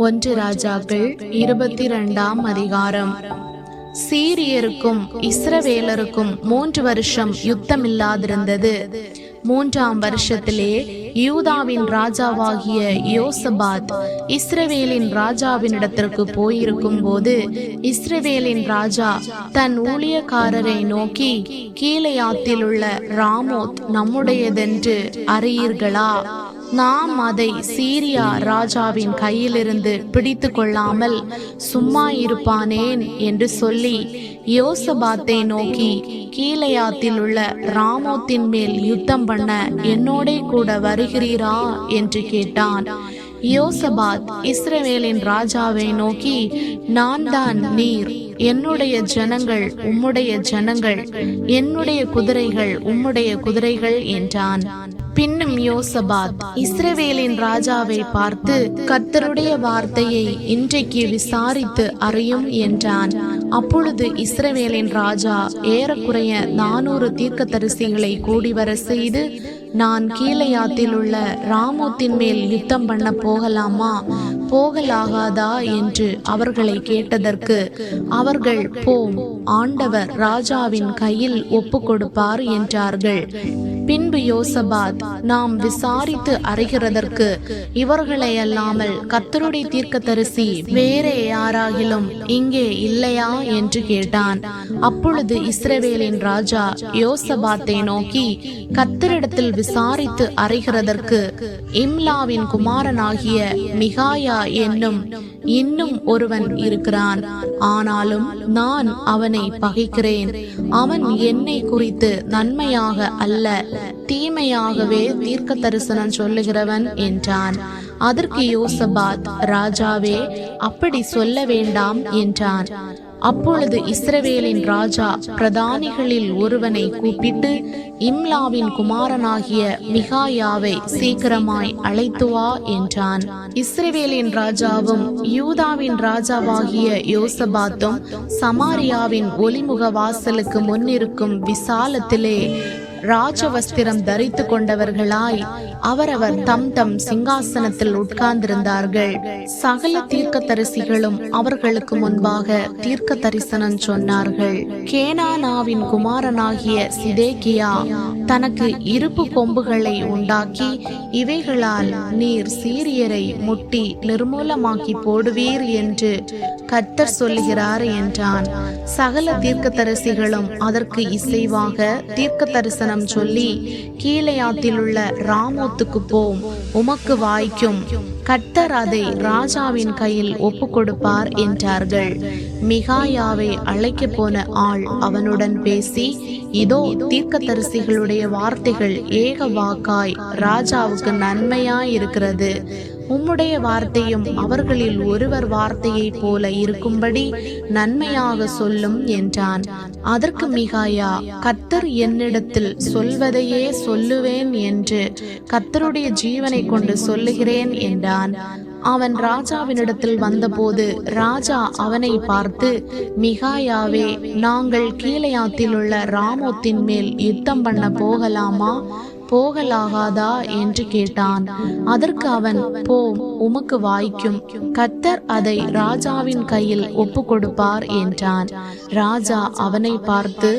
1 ராஜாக்கள் 22ஆம் அதிகாரம். சீரியருக்கும் இஸ்ரவேலருக்கும் 3 வருஷம் யுத்தமில்லாதிருந்தது. 3ஆம் வருஷத்திலே யூதாவின் ராஜாவாகிய யோசபாத் இஸ்ரவேலின் ராஜாவினிடத்திற்கு போயிருக்கும் போது, இஸ்ரவேலின் ராஜா தன் ஊழியக்காரரை நோக்கி, கீலேயாத்தில் உள்ள ராமோத் நம்முடையதென்று அறியீர்களா? நாம் அதை சீரியா ராஜாவின் கையிலிருந்து பிடித்து கொள்ளாமல் சும்மா இருப்பானேன் என்று சொல்லி யோசபாத்தை நோக்கி, கீலேயாத்தில் உள்ள ராமோத்தின் மேல் யுத்தம் பண்ண என்னோடே கூட வருகிறீரா என்று கேட்டான். யோசபாத் இஸ்ரவேலின் ராஜாவை நோக்கி, நான் தான் நீர், என்னுடைய ஜனங்கள் உம்முடைய ஜனங்கள், என்னுடைய குதிரைகள் உம்முடைய குதிரைகள் என்றான். பின்னும் யோசபாத் இஸ்ரவேலின் ராஜாவை பார்த்து, கர்த்தருடைய வார்த்தையை இன்றைக்கு விசாரித்து அறியும் என்றான். அப்பொழுது இஸ்ரவேலின் ராஜா ஏறக்குறைய 400 தீர்க்கதரிசிகளை கூடி வர செய்து, நான் கீலேயாத்தில் உள்ள ராமோத்தின் மேல் யுத்தம் பண்ண போகலாமா, போகலாகாதா என்று அவர்களை கேட்டதற்கு, அவர்கள் போம், ஆண்டவர் ராஜாவின் கையில் ஒப்பு கொடுப்பார் என்றார்கள். பின்பு யோசபாத், நாம் விசாரித்து அறிகிறதற்கு இவர்களை அல்லாமல் கர்த்தருடைய தீர்க்கதரிசி வேறே யாராகிலும் இங்கே இல்லையா என்று கேட்டான். அப்பொழுது இஸ்ரவேலின் ராஜா யோசபாத்தை நோக்கி, கர்த்தரிடத்தில் விசாரித்து அறிகிறதற்கு இம்லாவின் குமாரனாகிய மிகாயா என்னும் இன்னும் ஒருவன் இருக்கிறான், ஆனாலும் நான் அவனை பகைக்கிறேன். அவன் என்னை குறித்து நன்மையாக அல்ல, தீமையாகவே தீர்க்க தரிசனம் சொல்லுகிறவன் என்றான். அதற்கு யோசபாத், ராஜாவே, அப்படி சொல்ல வேண்டாம் என்றான். அப்பொழுது இஸ்ரவேலின் ராஜா பிரதானிகளில் ஒருவனை கூப்பிட்டு, இம்லாவின் குமாரனாகிய மிகாயாவை சீக்கிரமாய் அழைத்து வா என்றான். இஸ்ரவேலின் ராஜாவும் யூதாவின் ராஜாவாகிய யோசபாத்தும் சமாரியாவின் ஒலிமுக வாசலுக்கு முன்னிருக்கும் விசாலத்திலே ராஜவஸ்திரம் தரித்து கொண்டவர்களாய் அவரவர் தம் தம் சிங்காசனத்தில் உட்கார்ந்திருந்தார்கள். சகல தீர்க்கதரிசிகளும் அவர்களுக்கு முன்பாக தீர்க்க தரிசனம் சொன்னார்கள். கேனானாவின் குமாரனாகிய சிதேக்கியா தனக்கு இருப்பு கொம்புகளை உண்டாக்கி, இவைகளால் நீர் சீரியரை முட்டி நிர்மூலமாக்கி போடுவீர் என்று கர்த்தர் சொல்லுகிறார் என்றான். சகல தீர்க்கதரிசிகளும் அதற்கு இசைவாக தீர்க்க தரிசனம் சொல்லி, கீலேயாத்தில் உள்ள ராமோத்துக்கு போம், உமக்கு வாய்க்கும், கர்த்தர் அதை ராஜாவின் கையில் ஒப்பு கொடுப்பார் என்றார்கள். மிகாயாவை அழைக்க போன ஆள் அவனுடன் பேசி, இதோ தீர்க்கதரிசிகளுடைய வார்த்தைகள் ஏக வாக்காய் ராஜாவுக்கு நன்மையாயிருக்கிறது. உம்முடைய வார்த்தையும் அவர்களில் ஒருவர் வார்த்தையை போல இருக்கும்படி நன்மையாக சொல்லும் என்றான். அதற்கு மிகாயா, கர்த்தர் என்னிடத்தில் சொல்வதையே சொல்லுவேன் என்று கர்த்தருடைய ஜீவனை கொண்டு சொல்லுகிறேன் என்றான். அவன் ராஜாவினிடத்தில் வந்தபோது ராஜா அவனை பார்த்து, மிகாயாவே, நாங்கள் கீலேயாத்தில் உள்ள ராமோத்தின் மேல் யுத்தம் பண்ண போகலாமா, போகலாகாதா என்று கேட்டான். அதற்கு அவன், போம், உமக்கு வாய்க்கும், கர்த்தர் அதை ராஜாவின் கையில் ஒப்பு கொடுப்பார் என்றான். ராஜா அவனை பார்த்து,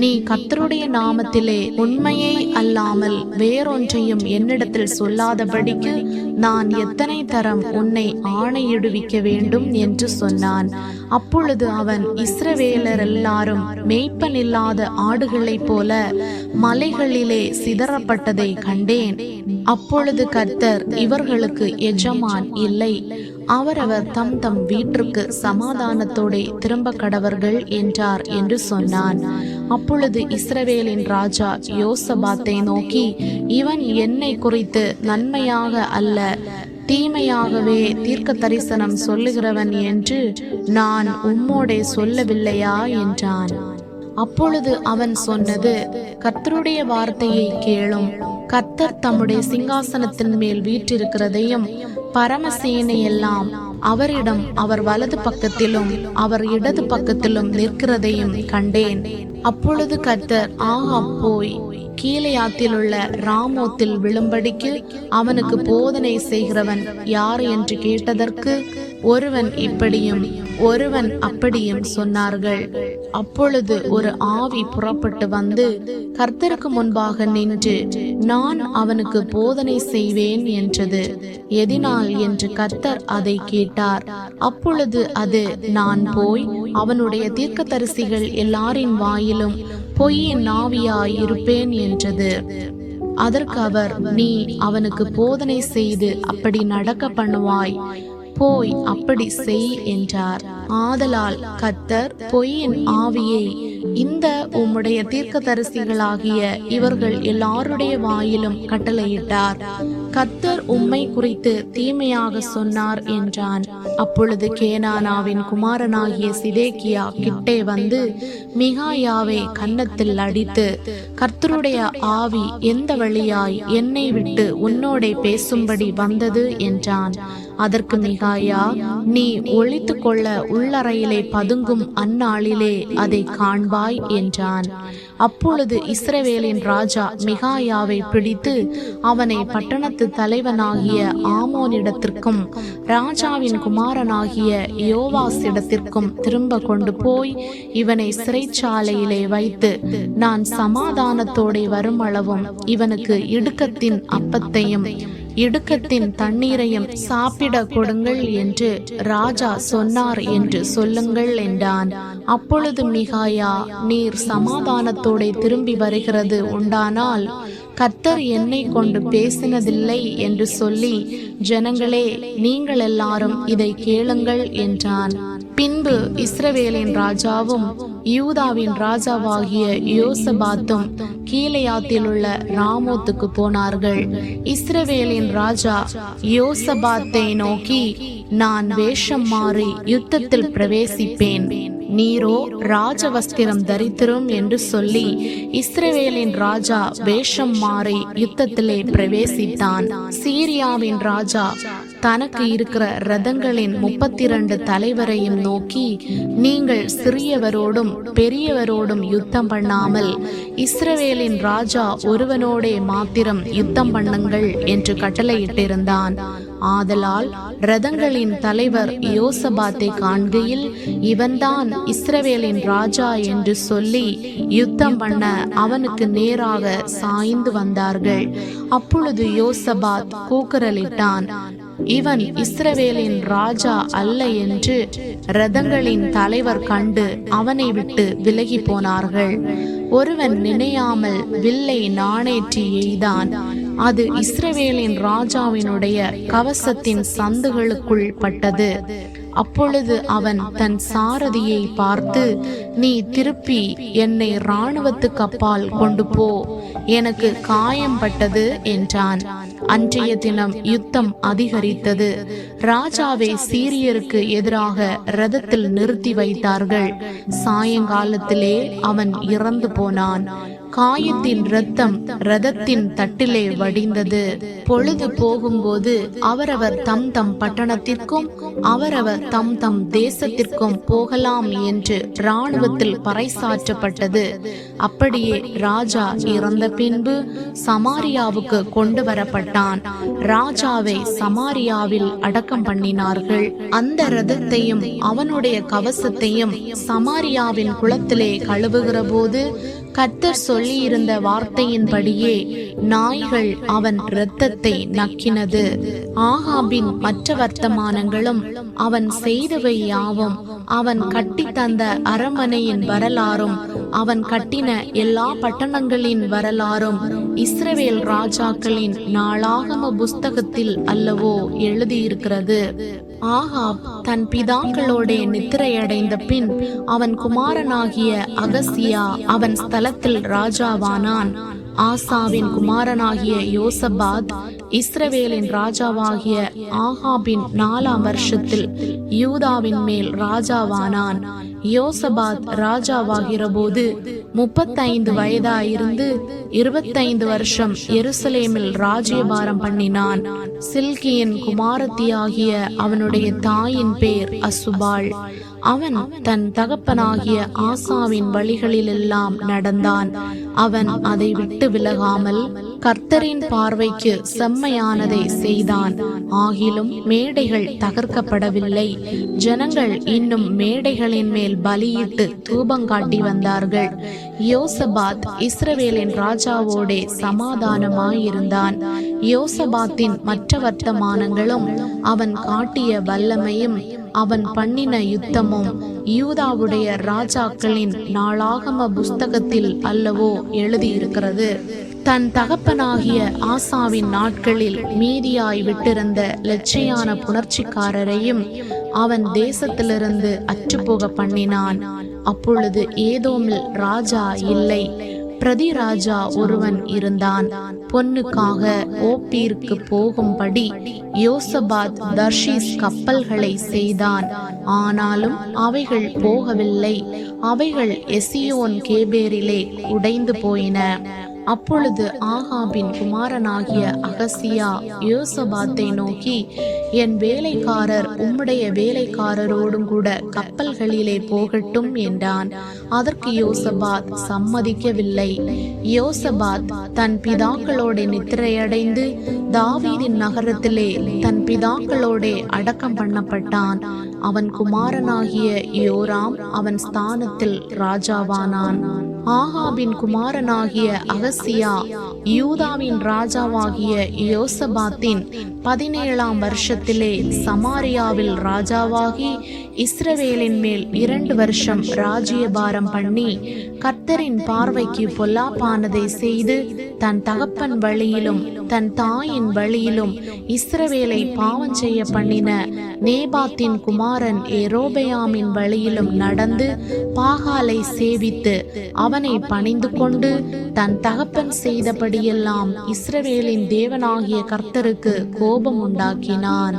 நீ கர்த்தருடைய நாமத்திலே உண்மையை அல்லாமல் வேறொன்றையும் என்னிடத்தில் சொல்லாதபடிக்கு நான் எத்தனை தரம் உன்னை ஆணையிடுவிக்க வேண்டும் என்று சொன்னான். அப்பொழுது அவன், இஸ்ரவேலர் எல்லாரும் மேய்ப்பனில்லாத ஆடுகளைப் போல மலைகளிலே சிதறப்பட்டதை கண்டேன். அப்பொழுது கர்த்தர், இவர்களுக்கு எஜமான் இல்லை, அவரவர் தம் தம் வீட்டிற்கு சமாதானத்தோടെ திரும்ப கடவர்கள் என்றார் என்று சொன்னான். அப்பொழுது இஸ்ரவேலின் ராஜா யோசபாத்தை நோக்கி, இவன் என்னை குறித்து நன்மையாக அல்ல, தீமையாகவே தீர்க்க தரிசனம் சொல்லுகிறவன் என்று நான் உம்மோடே சொல்லவில்லையா என்றான். அப்பொழுது அவன் சொன்னது, கர்த்தருடைய வார்த்தையை கேளும். கர்த்தர் தம்முடைய சிங்காசனத்தின் மேல் வீற்றிருக்கிறதையும் பரமசேனை எல்லாம் அவரிடம் அவர் வலது பக்கத்திலும் அவர் இடது பக்கத்திலும் நிற்கிறதையும் கண்டேன். அப்பொழுது கர்த்தர், ஆஹா, போய் கீலேயாத்தில் உள்ள ராமோத்தில் விழும்படிக்கு அவனுக்கு போதனை செய்கிறவன் யார் என்று கேட்டதற்கு ஒருவன் இப்படியும் ஒருவன் அப்படியும் சொன்னார்கள். அப்பொழுது ஒரு ஆவி புறப்பட்டு வந்து கர்த்தருக்கு முன்பாக நின்று, நான் அவனுக்கு போதனை செய்வேன் என்றது. எதினால் என்று கர்த்தர் அதை கேட்டார். அப்பொழுது அது, நான் போய் அவனுடைய தீர்க்கதரிசிகள் எல்லாரின் வாயிலும் பொய்யின் ஆவியாய் இருப்பேன் என்றது. அதற்கு அவர், நீ அவனுக்கு போதனை செய்து அப்படி நடக்க பண்ணுவாய், போய் அப்படி செய் என்றார். ஆதலால் கர்த்தர் பொய்யின் ஆவியை இந்த உம்முடைய தீர்க்கதரிசிகளாகிய இவர்கள் எல்லாருடைய வாயிலும் கட்டளையிட்டார். கர்த்தர் உம்மை குறித்து தீமையாக சொன்னார் என்றான். அப்பொழுது கேனானாவின் குமாரனாகிய சிதேக்கியா கிட்டே வந்து மிகாயாவை கன்னத்தில் அடித்து, கர்த்தருடைய ஆவி எந்த வழியாய் என்னை விட்டு உன்னோடே பேசும்படி வந்தது என்றான். அதற்கு மிகாயா, நீ ஒளித்து கொள்ள உள்ளறையிலே பதுங்கும் அந்நாளிலே அதை காண்பாய் என்றான். அப்பொழுது இஸ்ரவேலின் ராஜா மிகாயாவை பிடித்து அவனை பட்டணத்து தலைவனாகிய ஆமோனிடத்திற்கும் ராஜாவின் குமாரனாகிய யோவாசிடத்திற்கும் திரும்ப கொண்டு போய் இவனை சிறைச்சாலையிலே வைத்து, நான் சமாதானத்தோടെ வரும் அளவும் இவனுக்கு இடுக்கத்தின் அப்பத்தையும் இடுக்கத்தின் தண்ணீரையும் சாப்பிட கொடுங்கள் என்று ராஜா சொன்னார் என்று சொல்லுங்கள் என்றான். அப்பொழுது மிகாயா, நீர் சமாதானத்தோടെ திரும்பி வருகிறது உண்டானால் கர்த்தர் என்னை கொண்டு பேசினதில்லை என்று சொல்லி, ஜனங்களே, நீங்கள் எல்லாரும் இதை கேளுங்கள் என்றான். பின்பு இஸ்ரவேலின் ராஜாவும் யூதாவின் ராஜாவாகிய யோசபாத்தும் கீலேயாத்தில் உள்ள ராமோத்துக்கு போனார்கள். இஸ்ரவேலின் ராஜா யோசபாத்தை நோக்கி, நான் வேஷம் மாறி யுத்தத்தில் பிரவேசிப்பேன், நீரோ ராஜவஸ்திரம் தரித்திரும் என்று சொல்லி இஸ்ரவேலின் ராஜா வேஷம் மாறி யுத்தத்திலே பிரவேசித்தான். சீரியாவின் ராஜா தனக்கு இருக்கிற ரதங்களின் 32 தலைவரையும் நோக்கி, நீங்கள் சிறியவரோடும் பெரியவரோடும் யுத்தம் பண்ணாமல் இஸ்ரவேலின் ராஜா ஒருவனோடே மாத்திரம் யுத்தம் பண்ணுங்கள் என்று கட்டளையிட்டிருந்தான். ஆதலால் ரதங்களின் தலைவர் யோசபாத்தை காண்கையில், இவன்தான் இஸ்ரவேலின் ராஜா என்று சொல்லி யுத்தம் பண்ண அவனுக்கு நேராக சாய்ந்து வந்தார்கள். அப்பொழுது யோசபாத் கூக்குரலிட்டான், இவன் இஸ்ரவேலின் ராஜா அல்ல என்று ரதங்களின் தலைவர் கண்டு அவனை விட்டு விலகி போனார்கள். ஒருவன் நினையாமல் வில்லை நாணேற்றி எய்தான். அது இஸ்ரவேலின் ராஜாவினுடைய கவசத்தின் சந்துகளுக்குள் பட்டது. அப்பொழுது அவன் தன் சாரதியை பார்த்து, நீ திருப்பி என்னை இராணுவத்துக்கு அப்பால் கொண்டு போ, எனக்கு காயம் பட்டது என்றான். அன்றைய தினம் யுத்தம் அதிகரித்தது. ராஜாவை சீரியருக்கு எதிராக ரதத்தில் நிறுத்தி வைத்தார்கள். சாயங்காலத்திலே அவன் இறந்து போனான். காயத்தின் இரத்தம் ரதத்தின் தட்டிலே வடிந்தது. பொழுது போகும்போது அவரவர் தம் தம் பட்டணத்திற்கும் அவரவர் தம் தம் தேசத்திற்கும் போகலாம் என்று இராணுவத்தில் பறைசாற்றப்பட்டது. அப்படியே ராஜா இறந்த பின்பு சமாரியாவுக்கு கொண்டு வரப்பட்டான். ராஜாவை சமாரியாவில் அடக்கம் பண்ணினார்கள். அந்த ரதத்தையும் அவனுடைய கவசத்தையும் சமாரியாவின் குளத்திலே கழுவுகிற போது கர்த்தர் சொல்லி இருந்த வார்த்தையின்படியே நாய்கள் அவன் இரத்தத்தை நக்கினது. ஆகாபின் மற்ற வர்த்தமானங்களும் அவன் செய்தவை யாவும், அவன் கட்டி தந்த அரண்மனையின் வரலாறும் அவன் கட்டின எல்லா பட்டணங்களின் வரலாறும் இஸ்ரவேல் ராஜாக்களின் நாளாகம புஸ்தகத்தில் அல்லவோ எழுதியிருக்கிறது. ஆகாப் தன் பிதாக்களோடே நித்திரையடைந்த பின் அவன் குமாரனாகிய அகசியா அவன் ஸ்தலத்தில் ராஜாவானான். ஆசாவின் குமாரனாகிய யோசபாத் இஸ்ரவேலின் ராஜாவாகிய ஆகாபின் 4ஆம் வருஷத்தில் யூதாவின் மேல் ராஜாவானான். யோசபாத் ராஜாவாகிற போது 35 வயதாயிருந்து 25 வருஷம் எருசலேமில் ராஜ்யபாரம் பண்ணினான். சில்கியின் குமாரத்தியாகிய அவனுடைய தாயின் பேர் அசுபாள். அவன் தன் தகப்பனாகிய ஆசாவின் வழிகளிலெல்லாம் நடந்தான். அவன் அதை விட்டு விலகாமல் கர்த்தரின் பார்வைக்கு செம்மையானதை செய்தான். ஆகிலும் மேடைகள் தகர்க்கப்படவில்லை. ஜனங்கள் இன்னும் மேடைகளின் மேல் பலியிட்டு தூபங்காட்டி வந்தார்கள். யோசபாத் இஸ்ரவேலின் ராஜாவோடே சமாதானமாயிருந்தான். யோசபாத்தின் மற்ற வர்த்தமானங்களும் அவன் காட்டிய வல்லமையும் அவன் பண்ணின யுத்தமும் யூதாவுடைய ராஜாக்களின் நாளாகம புஸ்தகத்தில் அல்லவோ எழுதியிருக்கிறது. தன் தகப்பனாகிய ஆசாவின் நாட்களில் மீதியாய் விட்டிருந்த லட்சையான புணர்ச்சிக்காரரையும் அவன் தேசத்திலிருந்து அற்றுப்போக பண்ணினான். அப்பொழுது ஏதோமில் ராஜா இல்லை, பிரதி ராஜா ஒருவன் இருந்தான். பொன்னுக்காக ஓப்பீருக்கு போகும்படி யோசபாத் தர்ஷீஸ் கப்பல்களை செய்தான். ஆனாலும் அவைகள் போகவில்லை. அவைகள் எசியோன் கேபேரிலே உடைந்து போயின. அப்பொழுது ஆகாபின் குமாரனாகிய அகசியா யோசபாத்தை நோக்கி, என் வேலைக்காரர் உம்முடைய வேலைக்காரரோடும் கூட கப்பல்களிலே போகட்டும் என்றான். அதற்கு யோசபாத் சம்மதிக்கவில்லை. யோசபாத் தன் பிதாக்களோட நித்திரையடைந்து தாவீதின் நகரத்திலே தன் பிதாக்களோட அடக்கம் பண்ணப்பட்டான். அவன் குமாரனாகிய யோராம் அவன் ஸ்தானத்தில் ராஜாவானான். ஆகாபின் குமாரனாகிய அகசியா யூதாவின் ராஜாவாகிய யோசபாத்தின் 17ஆம் வருஷத்திலே சமாரியாவில் ராஜாவாகி இஸ்ரவேலின் மேல் 2 வருஷம் ராஜ்யபாரம் பண்ணி கர்த்தரின் பார்வைக்கு பொல்லாப்பானதை செய்து தன் தகப்பன் வழியிலும் தன் தாயின் வழியிலும் இஸ்ரவேலை பாவம் செய்ய பண்ணின நேபாத்தின் குமாரன் எரோபெயாமின் வழியிலும் நடந்து பாகாலை சேவித்து அவனை பணிந்து கொண்டு தன் தகப்பன் செய்தபடியெல்லாம் இஸ்ரவேலின் தேவனாகிய கர்த்தருக்கு கோபம் உண்டாக்கினான்.